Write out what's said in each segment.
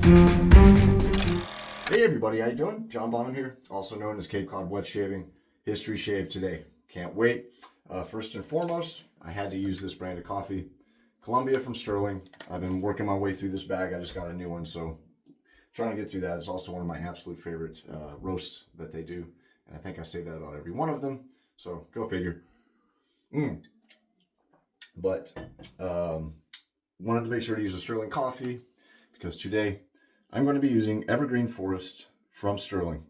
Hey everybody, how you doing? John Bonham here, also known as Cape Cod Wet Shaving. History shave today. Can't wait. First and foremost, I had to use this brand of coffee. Columbia from Sterling. I've been working my way through this bag. I just got a new one, so trying to get through that. It's also one of my absolute favorite roasts that they do. And I think I say that about every one of them. So go figure. But wanted to make sure to use a Sterling coffee because today I'm going to be using Evergreen Forest from Sterling.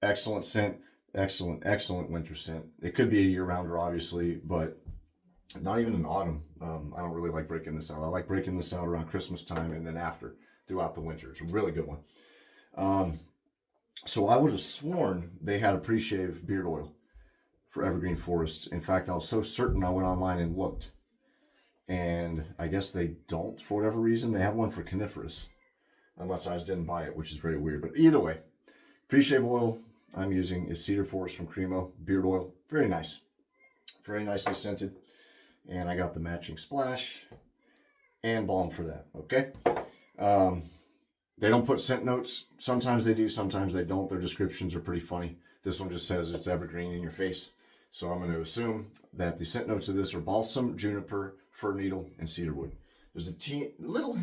Excellent scent, excellent winter scent. It could be a year-rounder, obviously, but not even in autumn. I don't really like breaking this out. I like breaking this out around Christmas time and then after, throughout the winter. It's a really good one. So I would have sworn they had a pre-shave beard oil for Evergreen Forest. In fact, I was so certain I went online and looked. And I guess they don't for whatever reason. They have one for coniferous. Unless I just didn't buy it, which is very weird. But either way, pre-shave oil I'm using is Cedar Forest from Cremo. Beard oil. Very nice. Very nicely scented. And I got the matching splash and balm for that. Okay? They don't put scent notes. Sometimes they do, sometimes they don't. Their descriptions are pretty funny. This one just says it's evergreen in your face. So I'm going to assume that the scent notes of this are balsam, juniper, fir needle, and cedarwood. There's a little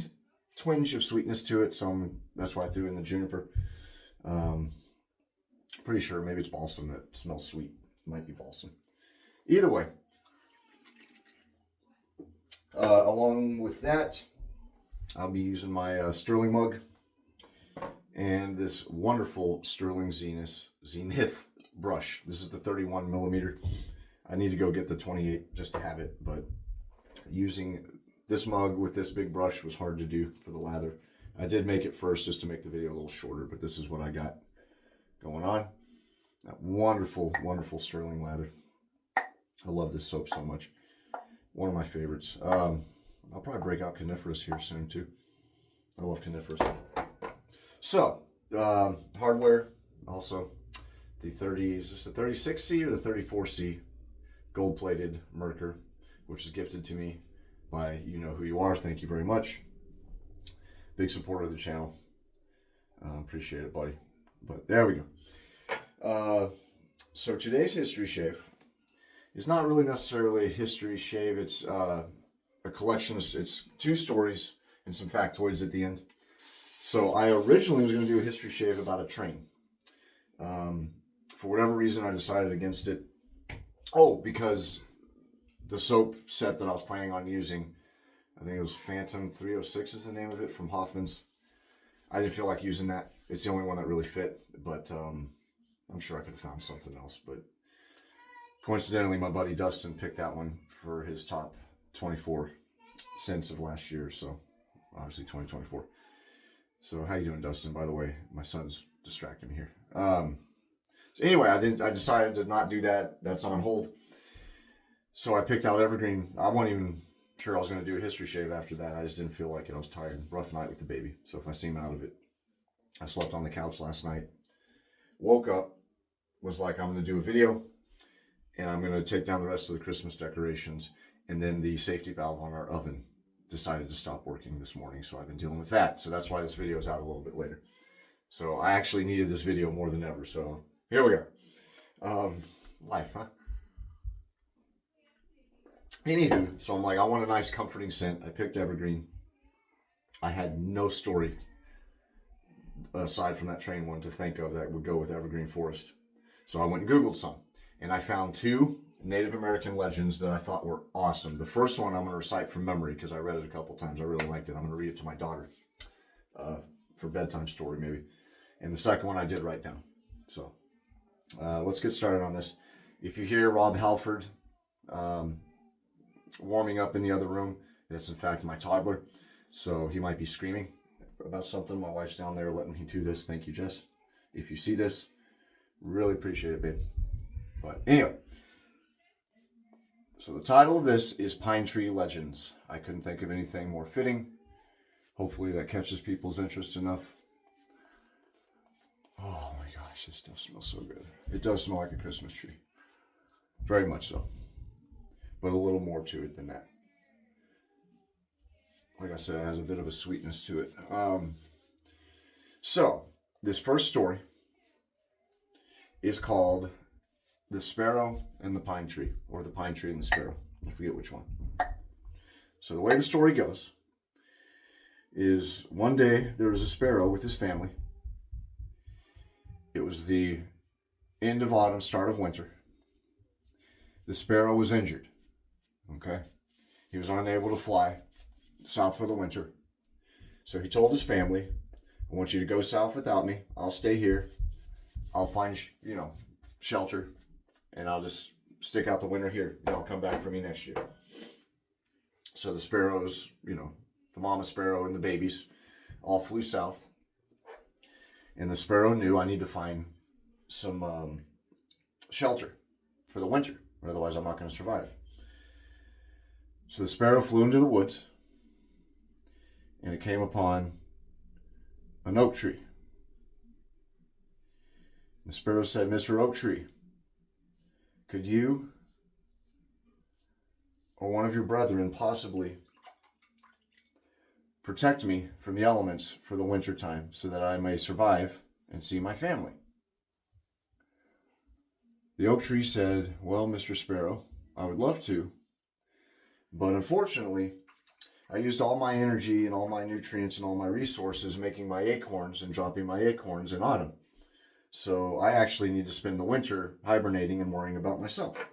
twinge of sweetness to it, so that's why I threw in the juniper. Pretty sure maybe it's balsam that smells sweet. Might be balsam. Either way, along with that, I'll be using my Sterling mug and this wonderful Sterling Zenith brush. This is the 31 millimeter. I need to go get the 28 just to have it, but using this mug with this big brush was hard to do for the lather. I did make it first just to make the video a little shorter, but this is what I got going on. That wonderful, wonderful Sterling lather. I love this soap so much. One of my favorites. I'll probably break out coniferous here soon too. I love coniferous. So, hardware also. The 30s, is this the 36C or the 34C gold-plated Merker, which is gifted to me by you know who you are. Thank you very much. Big supporter of the channel. Appreciate it, buddy. But there we go. So today's history shave is not really necessarily a history shave. It's a collection. It's 2 stories and some factoids at the end. So I originally was going to do a history shave about a train. For whatever reason, I decided against it. Oh, because the soap set that I was planning on using, I think it was Phantom 306 is the name of it from Hoffman's. I didn't feel like using that. It's the only one that really fit, but I'm sure I could have found something else. But coincidentally, my buddy Dustin picked that one for his top 24 scents of last year, so obviously 2024. So how you doing, Dustin? By the way, my son's distracting me here. So anyway, I decided to not do that. That's on hold. So I picked out Evergreen. I wasn't even sure I was going to do a history shave after that. I just didn't feel like it. I was tired. Rough night with the baby. So if I seem out of it, I slept on the couch last night. Woke up, was like, I'm going to do a video, and I'm going to take down the rest of the Christmas decorations. And then the safety valve on our oven decided to stop working this morning. So I've been dealing with that. So that's why this video is out a little bit later. So I actually needed this video more than ever. So here we are. Life, huh? Anywho, so I'm like, I want a nice comforting scent. I picked Evergreen. I had no story aside from that train one to think of that would go with Evergreen Forest. So I went and Googled some, and I found 2 Native American legends that I thought were awesome. The first one I'm going to recite from memory because I read it a couple times. I really liked it. I'm going to read it to my daughter for bedtime story maybe. And the second one I did write down. So let's get started on this. If you hear Rob Halford warming up in the other room, that's in fact my toddler. So he might be screaming about something. My wife's down there letting me do this. Thank you, Jess. If you see this, really appreciate it, babe. But anyway, so the title of this is Pine Tree Legends. I couldn't think of anything more fitting. Hopefully that catches people's interest enough. Oh my gosh, this stuff smells so good. It does smell like a Christmas tree. Very much so. But a little more to it than that. Like I said, it has a bit of a sweetness to it. So, this first story is called The Sparrow and the Pine Tree, or The Pine Tree and the Sparrow. I forget which one. So the way the story goes is one day there was a sparrow with his family. It was the end of autumn, start of winter. The sparrow was injured. Okay? He was unable to fly south for the winter. So he told his family, I want you to go south without me. I'll stay here. I'll find, shelter, and I'll just stick out the winter here. And I'll come back for me next year. So the sparrows, the mama sparrow and the babies all flew south. And the sparrow knew, I need to find some shelter for the winter, or otherwise I'm not going to survive. So the sparrow flew into the woods, and it came upon an oak tree. The sparrow said, Mr. Oak Tree, could you or one of your brethren possibly protect me from the elements for the winter time so that I may survive and see my family? The oak tree said, well, Mr. Sparrow, I would love to, but unfortunately, I used all my energy and all my nutrients and all my resources making my acorns and dropping my acorns in autumn. So I actually need to spend the winter hibernating and worrying about myself.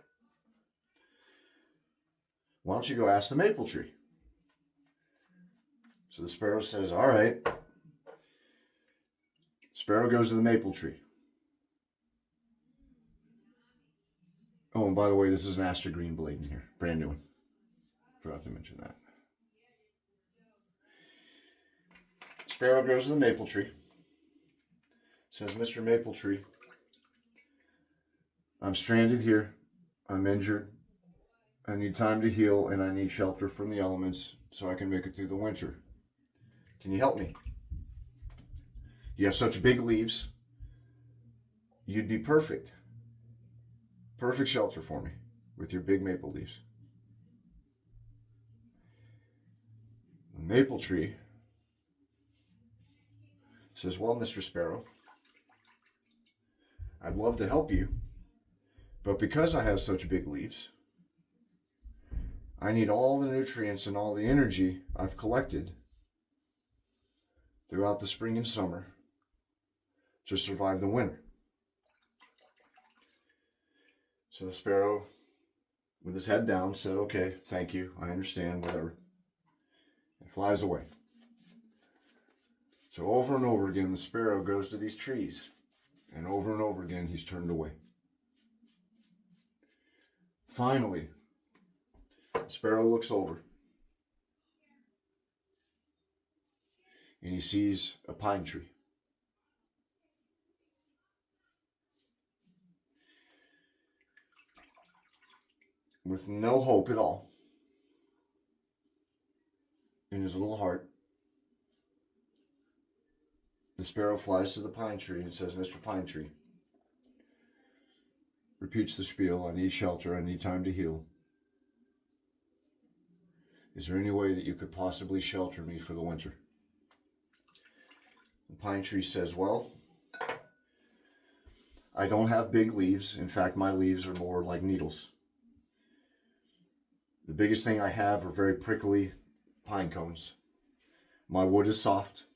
Why don't you go ask the maple tree? So the sparrow says, all right. Sparrow goes to the maple tree. Oh, and by the way, this is an Aster green blade in here. Brand new one. Forgot to mention that. Sparrow goes to the maple tree. Says, Mr. Maple Tree, I'm stranded here. I'm injured. I need time to heal, and I need shelter from the elements so I can make it through the winter. Can you help me? You have such big leaves. You'd be perfect. Perfect shelter for me with your big maple leaves. The maple tree says, well, Mr. Sparrow, I'd love to help you, but because I have such big leaves, I need all the nutrients and all the energy I've collected throughout the spring and summer to survive the winter. So the sparrow, with his head down, said, okay, thank you, I understand, whatever. And flies away. So over and over again, the sparrow goes to these trees, and over again, he's turned away. Finally, the sparrow looks over, and he sees a pine tree. With no hope at all in his little heart, the sparrow flies to the pine tree and says, Mr. Pine Tree, repeats the spiel, I need shelter, I need time to heal. Is there any way that you could possibly shelter me for the winter? The pine tree says, well, I don't have big leaves. In fact, my leaves are more like needles. The biggest thing I have are very prickly pine cones. My wood is soft.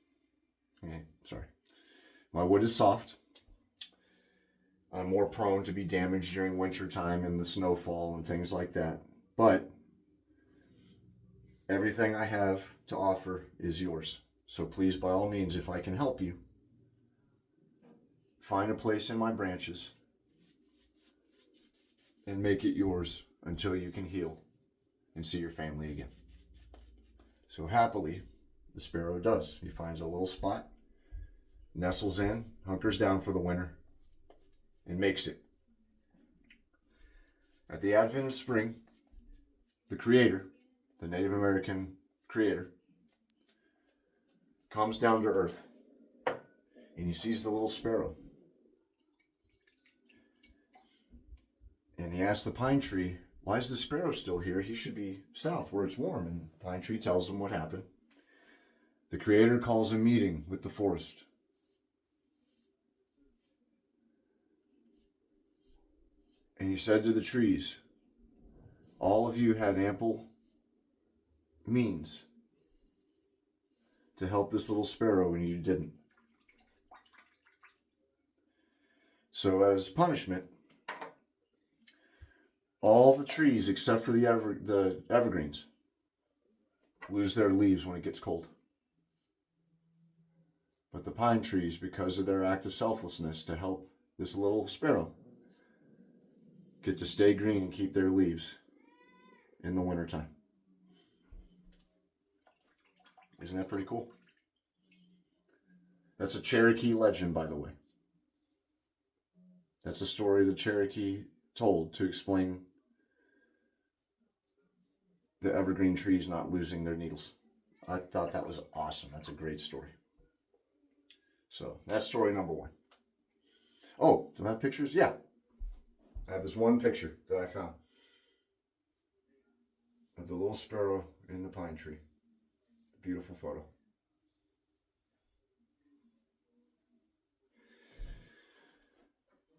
My wood is soft. I'm more prone to be damaged during winter time and the snowfall and things like that. But everything I have to offer is yours. So please, by all means, if I can help you, find a place in my branches and make it yours until you can heal and see your family again. So happily, the sparrow does. He finds a little spot, nestles in, hunkers down for the winter, and makes it. At the advent of spring, the Creator, the Native American Creator, comes down to earth, and he sees the little sparrow. And he asks the pine tree, why is the sparrow still here? He should be south where it's warm. And the pine tree tells him what happened. The Creator calls a meeting with the forest And he said to the trees, all of you had ample means to help this little sparrow and you didn't. So as punishment, all the trees except for the evergreens lose their leaves when it gets cold. But the pine trees, because of their act of selflessness to help this little sparrow, get to stay green and keep their leaves in the wintertime. Isn't that pretty cool? That's a Cherokee legend, by the way. That's a story the Cherokee told to explain the evergreen trees not losing their needles. I thought that was awesome. That's a great story. So that's story number one. Oh, do I have pictures? Yeah. I have this one picture that I found of the little sparrow in the pine tree. Beautiful photo.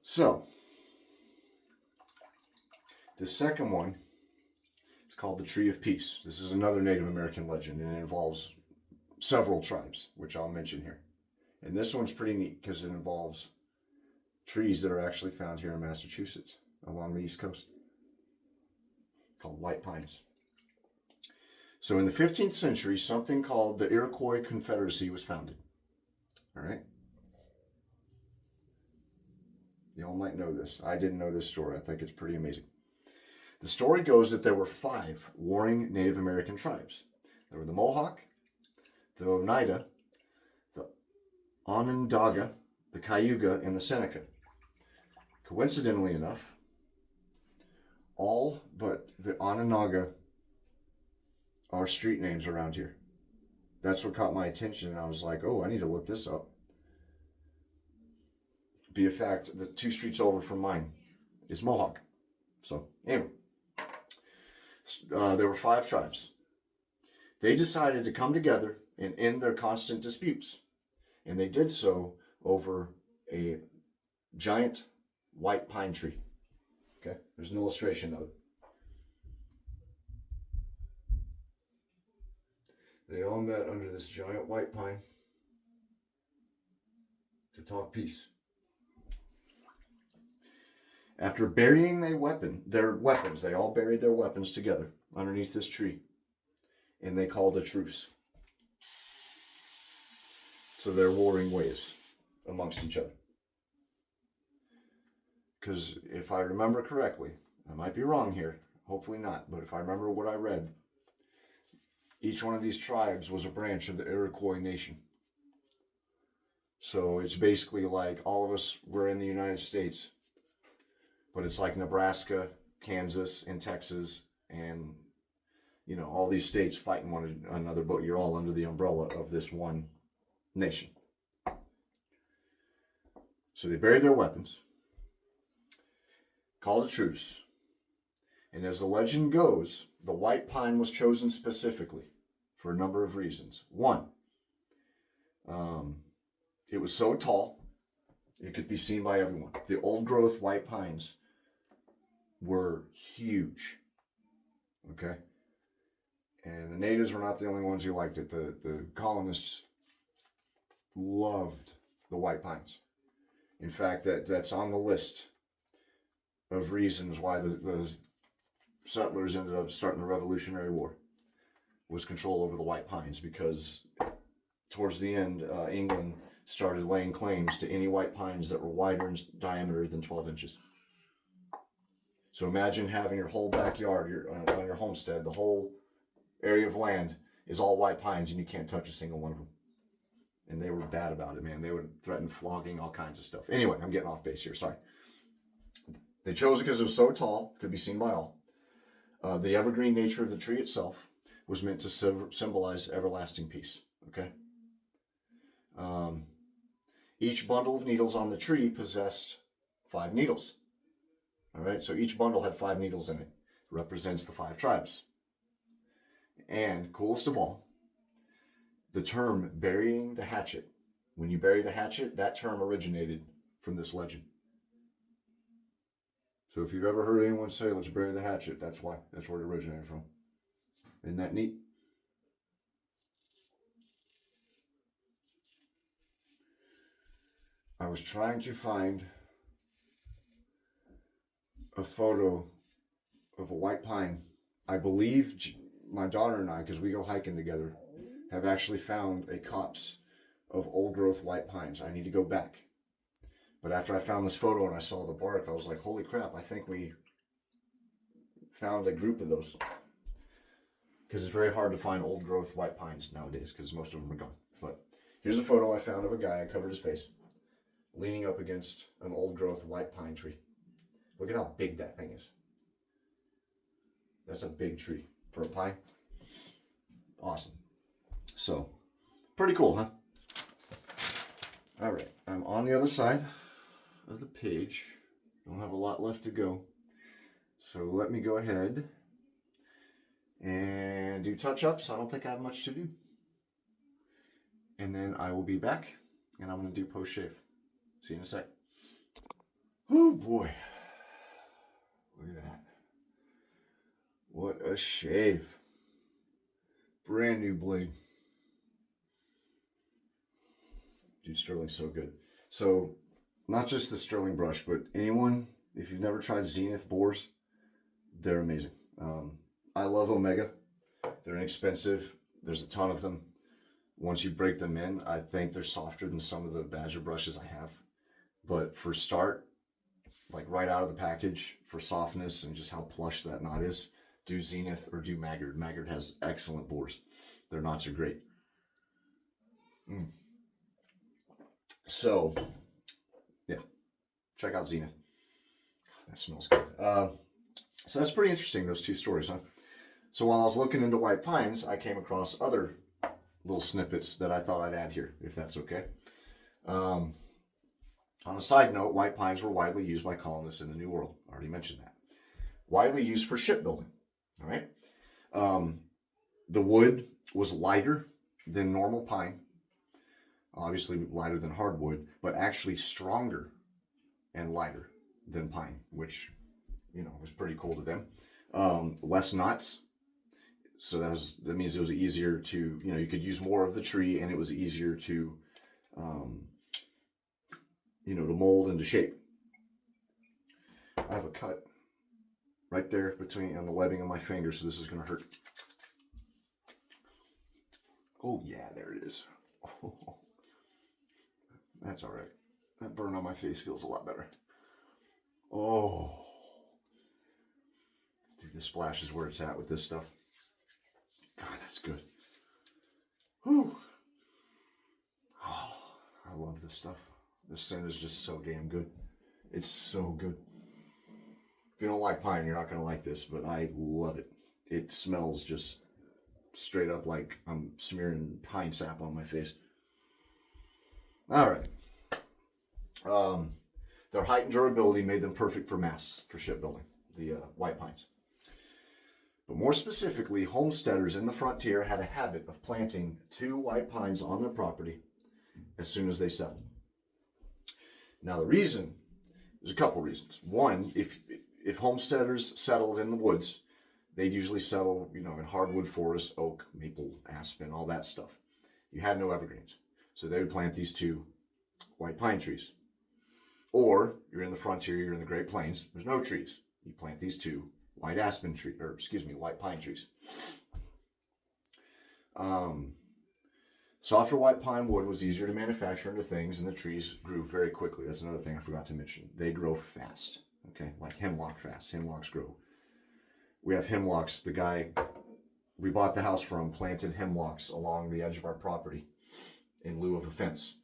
So, the second one is called the Tree of Peace. This is another Native American legend, and it involves several tribes, which I'll mention here. And this one's pretty neat because it involves trees that are actually found here in Massachusetts along the East Coast, called white pines. So in the 15th century, something called the Iroquois Confederacy was founded. All right? Y'all might know this. I didn't know this story. I think it's pretty amazing. The story goes that there were 5 warring Native American tribes. There were the Mohawk, the Oneida, the Onondaga, the Cayuga, and the Seneca. Coincidentally enough, all but the Onondaga are street names around here. That's what caught my attention, and I was like, oh, I need to look this up. Be a fact, the 2 streets over from mine is Mohawk. So, anyway, there were 5 tribes. They decided to come together and end their constant disputes. And they did so over a giant white pine tree. Okay, there's an illustration of it. They all met under this giant white pine to talk peace. After burying their weapons, they all buried their weapons together underneath this tree, and they called a truce to their warring ways amongst each other. Because if I remember correctly, I might be wrong here, hopefully not, but if I remember what I read, each one of these tribes was a branch of the Iroquois nation. So it's basically like all of us were in the United States, but it's like Nebraska, Kansas, and Texas, and all these states fighting one another, but you're all under the umbrella of this one nation. So they buried their weapons, called a truce, and as the legend goes, the white pine was chosen specifically for a number of reasons. One, it was so tall, it could be seen by everyone. The old growth white pines were huge, okay? And the natives were not the only ones who liked it. The colonists loved the white pines. In fact, that's on the list of reasons why the settlers ended up starting the Revolutionary War, was control over the white pines, because towards the end, England started laying claims to any white pines that were wider in diameter than 12 inches. So imagine having your whole backyard, on your homestead, the whole area of land is all white pines, and you can't touch a single one of them. And they were bad about it, man. They would threaten flogging, all kinds of stuff. Anyway, I'm getting off base here, sorry. They chose it because it was so tall, could be seen by all. The evergreen nature of the tree itself was meant to symbolize everlasting peace, okay? Each bundle of needles on the tree possessed 5 needles. All right, so each bundle had 5 needles in it. It represents the 5 tribes. And coolest of all, the term burying the hatchet. When you bury the hatchet, that term originated from this legend. So if you've ever heard anyone say, let's bury the hatchet, that's why. That's where it originated from. Isn't that neat? I was trying to find a photo of a white pine. I believe my daughter and I, because we go hiking together, have actually found a copse of old growth white pines. I need to go back. But after I found this photo and I saw the bark, I was like, holy crap, I think we found a group of those. Because it's very hard to find old growth white pines nowadays because most of them are gone. But here's a photo I found of a guy. I covered his face, leaning up against an old growth white pine tree. Look at how big that thing is. That's a big tree for a pine. Awesome. So, pretty cool, huh? All right, I'm on the other side of the page. Don't have a lot left to go. So let me go ahead and do touch-ups. I don't think I have much to do. And then I will be back and I'm going to do post-shave. See you in a sec. Oh boy. Look at that. What a shave. Brand new blade. Dude, Sterling's so good. So, not just the Sterling brush, but anyone, if you've never tried Zenith boars, they're amazing. I love Omega. They're inexpensive. There's a ton of them. Once you break them in, I think they're softer than some of the Badger brushes I have. But for start, like right out of the package, for softness and just how plush that knot is, do Zenith or do Maggard. Maggard has excellent boars. Their knots are great. So, yeah, check out Zenith. That smells good. So that's pretty interesting, those two stories, huh? So while I was looking into white pines, I came across other little snippets that I thought I'd add here, if that's okay. On a side note, white pines were widely used by colonists in the New World. I already mentioned that. Widely used for shipbuilding, all right? The wood was lighter than normal pine, obviously lighter than hardwood, but actually stronger and lighter than pine, which, you know, was pretty cool to them. Less knots. So that means it was easier to, you know, you could use more of the tree and it was easier to, you know, to mold and to shape. I have a cut right there between on the webbing of my finger, so this is going to hurt. Oh yeah, there it is. Oh, that's all right. That burn on my face feels a lot better. Oh, dude, this splash is where it's at with this stuff. God, that's good. Whew. Oh, I love this stuff. This scent is just so damn good. It's so good. If you don't like pine, you're not going to like this, but I love it. It smells just straight up like I'm smearing pine sap on my face. All right. Their height and durability made them perfect for masts for shipbuilding, the white pines. But more specifically, homesteaders in the frontier had a habit of planting 2 white pines on their property as soon as they settled. Now the reason, there's a couple reasons. One, if homesteaders settled in the woods, they'd usually settle, you know, in hardwood forests, oak, maple, aspen, all that stuff. You had no evergreens. So they would plant these 2 white pine trees. Or you're in the frontier, you're in the Great Plains, there's no trees. You plant these 2 white white pine trees. Softer white pine wood was easier to manufacture into things, and the trees grew very quickly. That's another thing I forgot to mention. They grow fast, okay? Like hemlock fast. Hemlocks grow. We have hemlocks. The guy we bought the house from planted hemlocks along the edge of our property in lieu of a fence.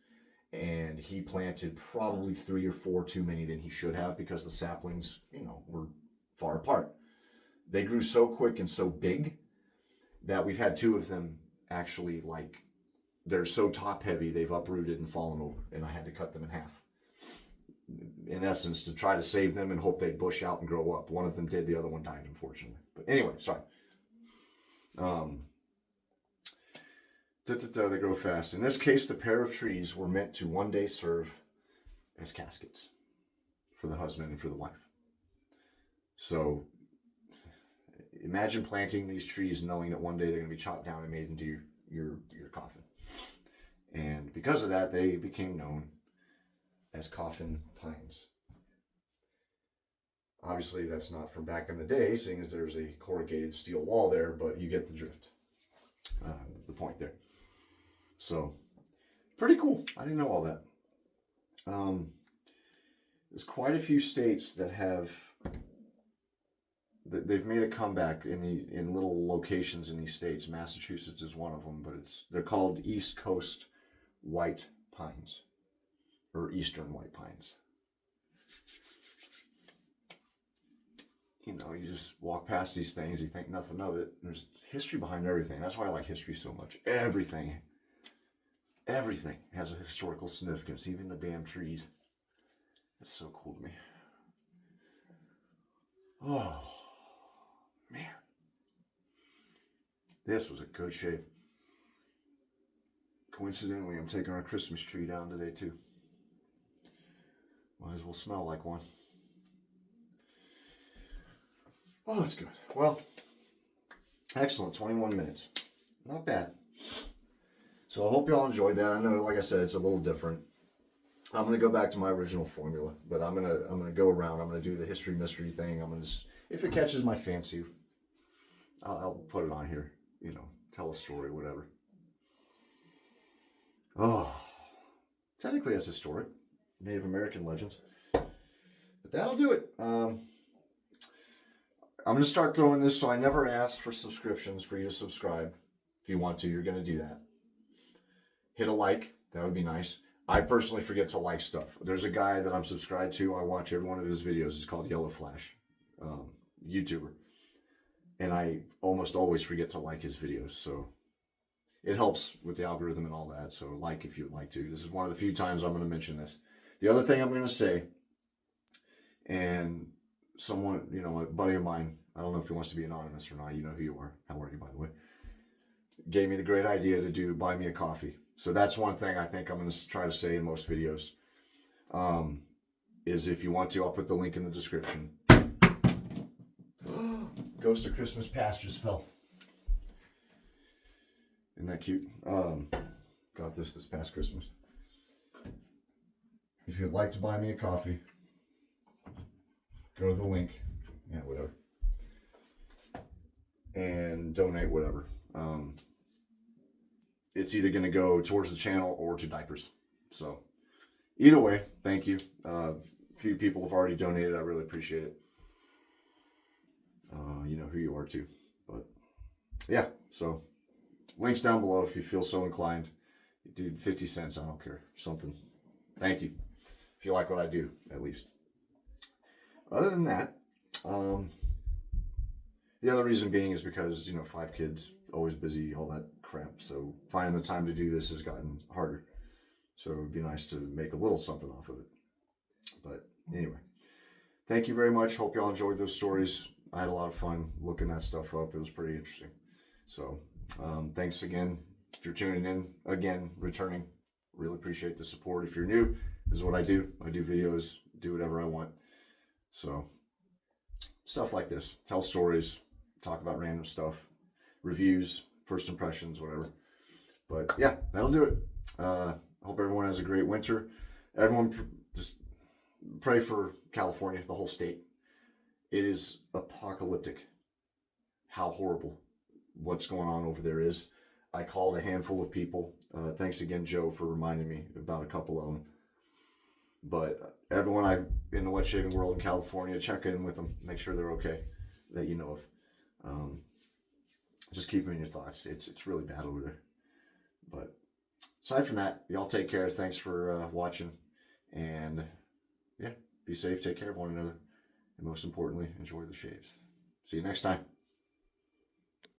And he planted probably 3 or 4 too many than he should have because the saplings, you know, were far apart. They grew so quick and so big that we've had 2 of them actually, like, they're so top heavy, they've uprooted and fallen over, and I had to cut them in half. In essence, to try to save them and hope they'd bush out and grow up. One of them did, the other one died, unfortunately. But anyway, sorry. They grow fast. In this case, the pair of trees were meant to one day serve as caskets for the husband and for the wife. So imagine planting these trees knowing that one day they're going to be chopped down and made into your coffin. And because of that, they became known as coffin pines. Obviously, that's not from back in the day, seeing as there's a corrugated steel wall there, but you get the drift, the point there. So, pretty cool. I didn't know all that. There's quite a few states that they've made a comeback in little locations in these states. Massachusetts is one of them, but they're called East Coast white pines, or Eastern white pines. You know, you just walk past these things, you think nothing of it. There's history behind everything. That's why I like history so much. Everything has a historical significance, even the damn trees. That's so cool to me. Oh, man. This was a good shave. Coincidentally, I'm taking our Christmas tree down today, too. Might as well smell like one. Oh, that's good. Well, excellent. 21 minutes. Not bad. So I hope y'all enjoyed that. I know, like I said, it's a little different. I'm going to go back to my original formula, but I'm going to go around. I'm going to do the history mystery thing. I'm going to just, if it catches my fancy, I'll put it on here. You know, tell a story, whatever. Oh, technically that's historic. Native American legends. But that'll do it. I'm going to start throwing this, so I never ask for subscriptions for you to subscribe. If you want to, you're going to do that. Hit a like. That would be nice. I personally forget to like stuff. There's a guy that I'm subscribed to. I watch every one of his videos. It's called Yellow Flash, YouTuber. And I almost always forget to like his videos. So it helps with the algorithm and all that. So like if you'd like to. This is one of the few times I'm going to mention this. The other thing I'm going to say, and someone, you know, a buddy of mine, I don't know if he wants to be anonymous or not. You know who you are. How are you, by the way? Gave me the great idea to do buy me a coffee. So that's one thing I think I'm going to try to say in most videos. Is if you want to, I'll put the link in the description. Ghost of Christmas Past just fell. Isn't that cute? Got this past Christmas. If you'd like to buy me a coffee, go to the link. Yeah, whatever. And donate whatever. It's either going to go towards the channel or to diapers. So either way, thank you. A few people have already donated. I really appreciate it. You know who you are too. But yeah, so links down below if you feel so inclined. Dude, 50 cents, I don't care. Something. Thank you. If you like what I do, at least. Other than that, the other reason being is because, you know, 5 kids, always busy, all that crap. So finding the time to do this has gotten harder. So it would be nice to make a little something off of it. But anyway, thank you very much. Hope y'all enjoyed those stories. I had a lot of fun looking that stuff up. It was pretty interesting. So thanks again. If you're tuning in, again, returning, really appreciate the support. If you're new, this is what I do. I do videos, do whatever I want. So stuff like this, tell stories, talk about random stuff, reviews, first impressions, whatever. But yeah, that'll do it. Hope everyone has a great winter. Everyone just pray for California, the whole state. It is apocalyptic how horrible what's going on over there is. I called a handful of people. Thanks again, Joe, for reminding me about a couple of them. But everyone in the wet shaving world in California, check in with them, make sure they're okay, that you know of. Just keep them in your thoughts. It's really bad over there. But aside from that, y'all take care. Thanks for watching. And yeah, be safe, take care of one another. And most importantly, enjoy the shaves. See you next time.